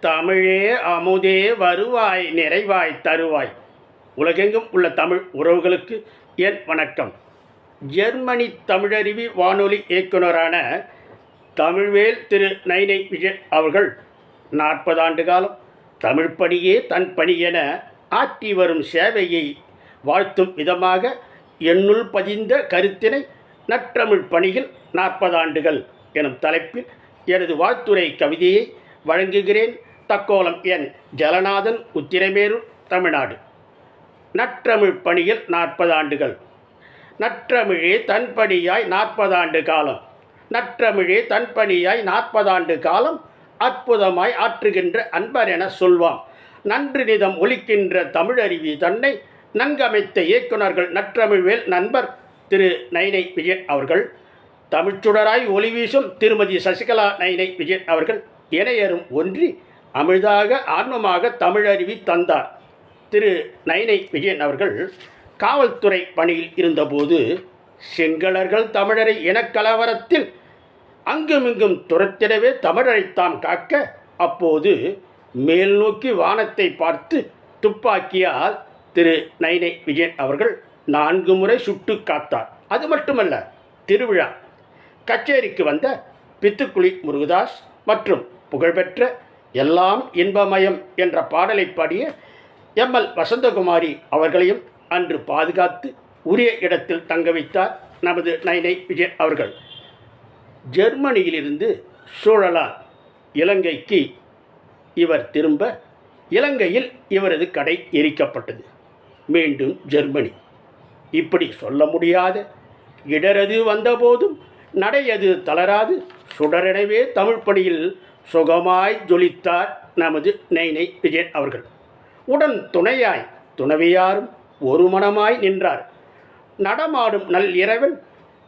தமிழே அமுதே வருவாய் நிறைவாய் தருவாய். உலகெங்கும் உள்ள தமிழ் உறவுகளுக்கு என் வணக்கம். ஜெர்மனி தமிழருவி வானொலி இயக்குனரான தமிழ்வேல் திரு நைனை விஜய் அவர்கள் 40 ஆண்டு காலம் தமிழ் பணியே தன் பணி என ஆற்றி வரும் சேவையை வாழ்த்தும் விதமாக என்னுள் பதிந்த கருத்தினை நற்றமிழ் பணியில் 40 ஆண்டுகள் எனும் தலைப்பில் எனது வாழ்த்துரை கவிதையை வழங்குகிறேன். தக்கோலம் என் ஜலநாதன், உத்திரமேரூர், தமிழ்நாடு. நற்றமிழ் பணியில் 40 ஆண்டுகள். நற்றமிழே தன்பணியாய் 40 ஆண்டு காலம். நற்றமிழே தன்பணியாய் 40 ஆண்டு காலம் அற்புதமாய் ஆற்றுகின்ற அன்பர் என சொல்வாம். நன்று நிதம் ஒலிக்கின்ற தமிழருவி தன்னை நன்கமைத்த இயக்குனர்கள் நற்றமிழ்வேல் நண்பர் திரு நைனை விஜய் அவர்கள், தமிழ்ச்சுடராய் ஒளி வீசும் திருமதி சசிகலா நைனை விஜய் அவர்கள் இணையரும் ஒன்றி அமிழ்தாக ஆர்வமாக தமிழருவி தந்தார். திரு நைனை விஜயன் அவர்கள் காவல்துறை பணியில் இருந்தபோது சிங்களர்கள் தமிழரை இனக்கலவரத்தில் அங்குமிங்கும் துரத்திடவே தமிழரை தாம் காக்க, அப்போது மேல் நோக்கி வானத்தை பார்த்து துப்பாக்கியால் திரு நைனை விஜயன் அவர்கள் 4 முறை சுட்டு காத்தார். அது மட்டுமல்ல, திருவிழா கச்சேரிக்கு வந்த பித்துக்குளி முருகதாஸ் மற்றும் புகழ்பெற்ற எல்லாம் இன்பமயம் என்ற பாடலை பாடிய எம்எல் வசந்தகுமாரி அவர்களையும் அன்று பாதுகாத்து உரிய இடத்தில் தங்க வைத்தார் நமது நைனை விஜய் அவர்கள். ஜெர்மனியிலிருந்து சூழலால் இலங்கைக்கு இவர் திரும்ப இலங்கையில் இவரது கடை எரிக்கப்பட்டது. மீண்டும் ஜெர்மனி. இப்படி சொல்ல முடியாத இடரது வந்தபோதும் நடையது தளராது சுடரெனவே தமிழ் பணியில் சுகமாய் ஜொலித்தார் நமது நைனை விஜயன் அவர்கள். உடன் துணையாய் துணவியாரும் ஒரு மனமாய் நின்றார். நடமாடும் நல் இரவன்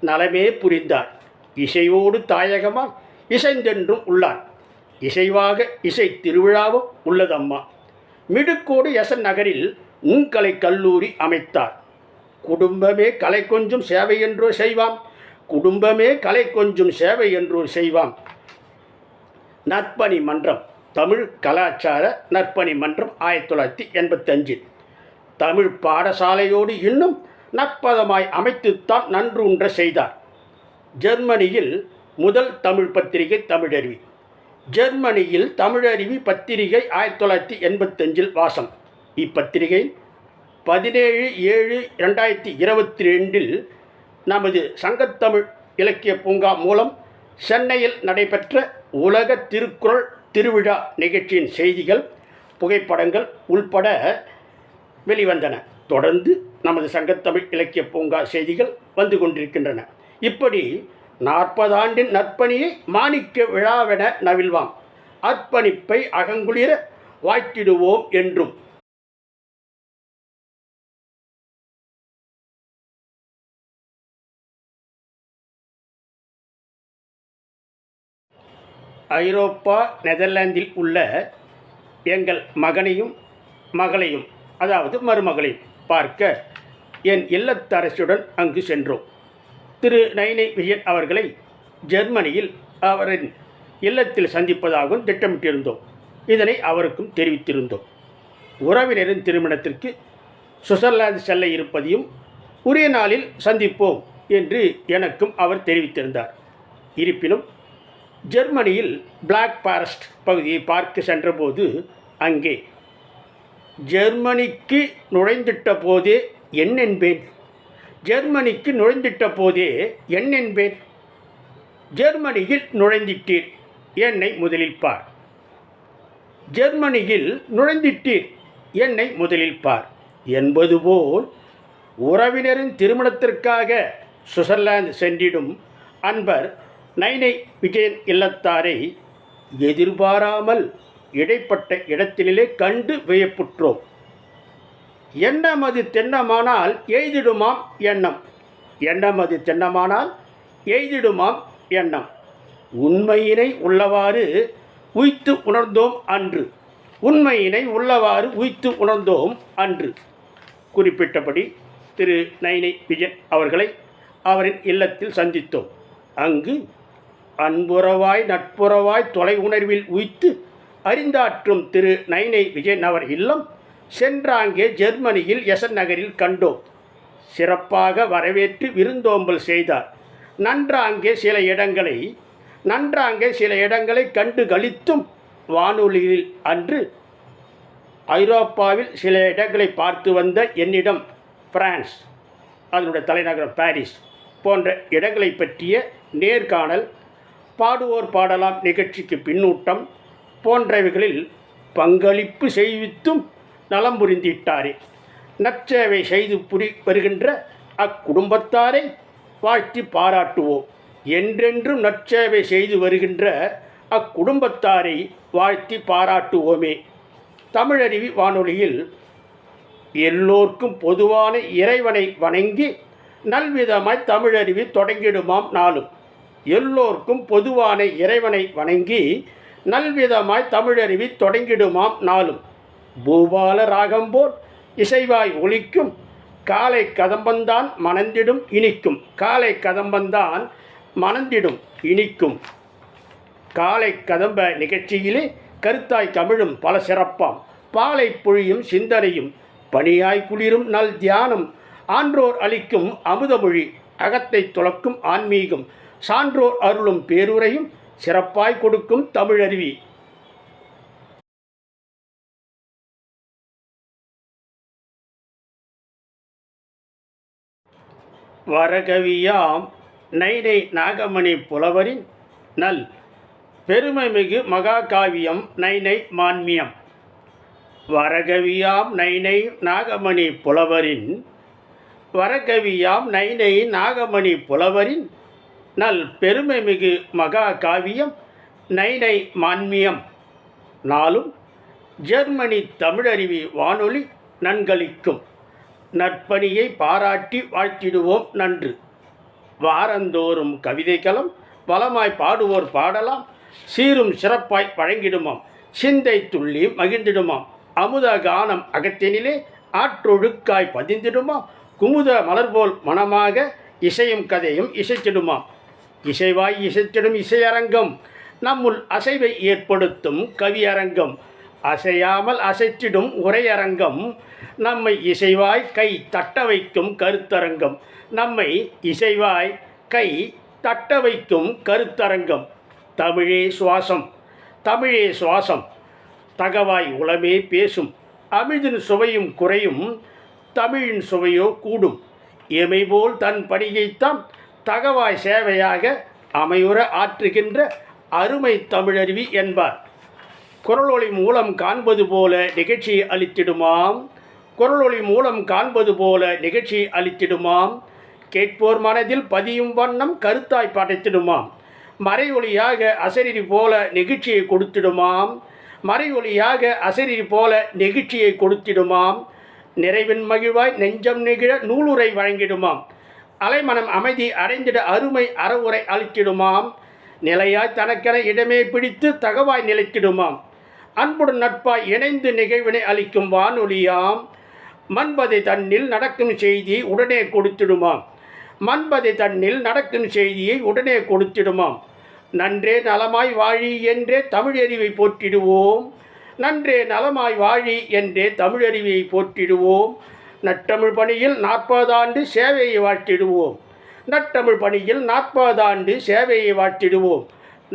நலமே புரிந்தார். இசையோடு தாயகமாய் இசைந்தென்றும் உள்ளார். இசைவாக இசை திருவிழாவும் உள்ளதம்மா. மிடுக்கோடு எசன் நகரில் நுண்கலை கல்லூரி அமைத்தார். குடும்பமே கலை கொஞ்சும் சேவை என்றோ செய்வாம். குடும்பமே கலை கொஞ்சும் சேவை என்றோ செய்வாம். நற்பணி மன்றம், தமிழ் கலாச்சார நற்பணி மன்றம் 1985 தமிழ் பாடசாலையோடு இன்னும் நற்பதமாய் அமைத்துத்தான் நன்று உன்ற செய்தார். ஜெர்மனியில் முதல் தமிழ் பத்திரிகை தமிழருவி. ஜெர்மனியில் தமிழருவி பத்திரிகை 1985 வாசம். இப்பத்திரிகை 17/7/2022 நமது சங்கத்தமிழ் இலக்கிய பூங்கா மூலம் சென்னையில் நடைபெற்ற உலக திருக்குறள் திருவிழா நிகழ்ச்சியின் செய்திகள், புகைப்படங்கள் உள்பட வெளிவந்தன. தொடர்ந்து நமது சங்கத்தமிழ் இலக்கிய பூங்கா செய்திகள் வந்து கொண்டிருக்கின்றன. இப்படி 40 ஆண்டின் நற்பணியை மாணிக்க விழாவென நவில்வாம். அர்ப்பணிப்பை அகங்குளிர வாழ்த்திடுவோம் என்றும். ஐரோப்பா நெதர்லாந்தில் உள்ள எங்கள் மகனையும் மகளையும், அதாவது மருமகளையும் பார்க்க என் இல்லத்தரசியுடன் அங்கு சென்றோம். திரு நைனை விஜயன் அவர்களை ஜெர்மனியில் அவரின் இல்லத்தில் சந்திப்பதாகவும் திட்டமிட்டிருந்தோம். இதனை அவருக்கும் தெரிவித்திருந்தோம். உறவினரின் திருமணத்திற்கு சுவிட்சர்லாந்து செல்ல இருப்பதையும் உரிய நாளில் சந்திப்போம் என்று எனக்கும் அவர் தெரிவித்திருந்தார். இருப்பினும் ஜெர்மனியில் பிளாக் ஃபாரஸ்ட் பகுதியை பார்க்க சென்றபோது அங்கே ஜெர்மனிக்கு நுழைந்திட்ட போதே என்னென்பேன், ஜெர்மனிக்கு நுழைந்திட்ட போதே என்னென்பேன், ஜெர்மனியில் நுழைந்திட்டீர் என்னை முதலில் பார், ஜெர்மனியில் நுழைந்திட்டீர் என்னை முதலில் பார் என்பது போல் உறவினரின் திருமணத்திற்காக சுவிட்சர்லாந்து சென்றிடும் அன்பர் நைனை விஜயன் இல்லத்தாரை எதிர்பாராமல் இடைப்பட்ட இடத்திலே கண்டு வியப்புற்றோம். எண்ணமது தென்னமானால் எய்திடுமாம் எண்ணம், எண்ணமது தென்னமானால் எய்திடுமாம் எண்ணம். உண்மையினை உள்ளவாறு உய்த்து உணர்ந்தோம் அன்று, உண்மையினை உள்ளவாறு உய்த்து உணர்ந்தோம் அன்று. குறிப்பிட்டபடி திரு நைனை விஜயன் அவர்களை அவரின் இல்லத்தில் சந்தித்தோம். அங்கு அன்புறவாய் நட்புறவாய் தொலை உணர்வில் உய்த்து அறிந்தாற்றும் திரு நைனை விஜயன் அவர் இல்லம் சென்றாங்கே ஜெர்மனியில் எசன் நகரில் கண்டோம். சிறப்பாக வரவேற்று விருந்தோம்பல் செய்தார். நன்றாங்கே சில இடங்களை கண்டு களித்தும் வானொலியில் அன்று ஐரோப்பாவில் சில இடங்களை பார்த்து வந்த என்னிடம் பிரான்ஸ், அதனுடைய தலைநகரம் பாரிஸ் போன்ற இடங்களை பற்றிய நேர்காணல், பாடுவோர் பாடலாம் நிகழ்ச்சிக்கு பின்னூட்டம் போன்றவைகளில் பங்களிப்பு செய்வித்தும் நலம் புரிந்திட்டாரே. நற்சேவை செய்து வருகின்ற அக்குடும்பத்தாரை வாழ்த்தி பாராட்டுவோம். என்றென்றும் நற்சேவை செய்து வருகின்ற அக்குடும்பத்தாரை வாழ்த்தி பாராட்டுவோமே. தமிழருவி வானொலியில் எல்லோர்க்கும் பொதுவான இறைவனை வணங்கி நல்விதமாய் தமிழருவி தொடங்கிடுமாம் நாளும். எல்லோர்க்கும் பொதுவான இறைவனை வணங்கி நல்விதமாய் தமிழருவி தொடங்கிடுமாம் நாளும். பூபால ராகம்போல் இசைவாய் ஒலிக்கும் காலை கதம்பந்தான் மணந்திடும் இனிக்கும். காலை கதம்பந்தான் மணந்திடும் இனிக்கும். காலை கதம்ப நிகழ்ச்சியிலே கருத்தாய் தமிழும் பல சிறப்பாம். பாலை பொழியும் சிந்தனையும் பணியாய் குளிரும் நல் தியானம் ஆன்றோர் அளிக்கும் அமுதமொழி அகத்தை துளக்கும் ஆன்மீகம் சான்றோர் அருளும் பேருரையும் சிறப்பாய் கொடுக்கும் தமிழருவி. வரகவியாம் நைனை நாகமணி புலவரின் நல் பெருமைமிகு மகாகாவியம் நைனை மான்மியம். வரகவியாம் நைனை நாகமணி புலவரின் நல் பெருமைமிகு மகாகாவியம் நைனை மான்மியம். நாளும் ஜெர்மனி தமிழருவி வானொலி நன்களிக்கும் நற்பணியை பாராட்டி வாழ்த்திடுவோம் நன்று. வாரந்தோறும் கவிதைக்களம் பலமாய் பாடுவோர் பாடலாம் சீரும் சிறப்பாய் வழங்கிடுமாம். சிந்தை துள்ளி மகிழ்ந்திடுமாம். அமுத கானம் அகத்தினிலே ஆற்றொழுக்காய் பதிந்திடுமாம். குமுத மலர்போல் மனமாக இசையும் கதையும் இசைத்திடுமாம். இசைவாய் இசைத்திடும் இசையரங்கம் நம்முள் அசைவை ஏற்படுத்தும் கவியரங்கம். அசையாமல் அசைத்திடும் உரையரங்கம் நம்மை இசைவாய் கை தட்ட வைக்கும் கருத்தரங்கம். நம்மை இசைவாய் கை தட்ட வைக்கும் கருத்தரங்கம். தமிழே சுவாசம் தகவாய் உளமே பேசும். அமிழ்தின் சுவையும் குறையும் தமிழின் சுவையோ கூடும். எமைபோல் தன் பணியைத்தான் தகவாய் சேவையாக அமையுற ஆற்றுகின்ற அருமை தமிழருவி என்பார். குரலொளி மூலம் காண்பது போல நிகழ்ச்சியை அளித்திடுமாம். கேட்போர் மனதில் பதியும் வண்ணம் கருத்தாய் படைத்திடுமாம். மறையொலியாக அசரீரி போல நெகிழ்ச்சியை கொடுத்திடுமாம். நிறைவின் மகிழ்வாய் நெஞ்சம் நெகிழ நூலுரை வழங்கிடுமாம். அலைமனம் அமைதி அடைந்திட அருமை அறவுரை அளித்திடுமாம். நிலையாய் தனக்கென இடமே பிடித்து தகவாய் நிலைத்திடுமாம். அன்புடன் நட்பாய் இணைந்து நிகழ்வினை அளிக்கும் வானொலியாம். மன்பதை தன்னில் நடக்கும் செய்தியை உடனே கொடுத்திடுமாம். நன்றே நலமாய் வாழி என்றே தமிழறிவை போற்றிடுவோம். நற்றமிழ் பணியில் 40 ஆண்டு சேவையை வாழ்த்திடுவோம்.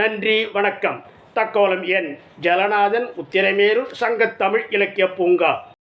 நன்றி, வணக்கம். தக்கோலம் என் ஜலநாதன், உத்திரமேரூர் சங்கத்தமிழ் இலக்கிய பூங்கா.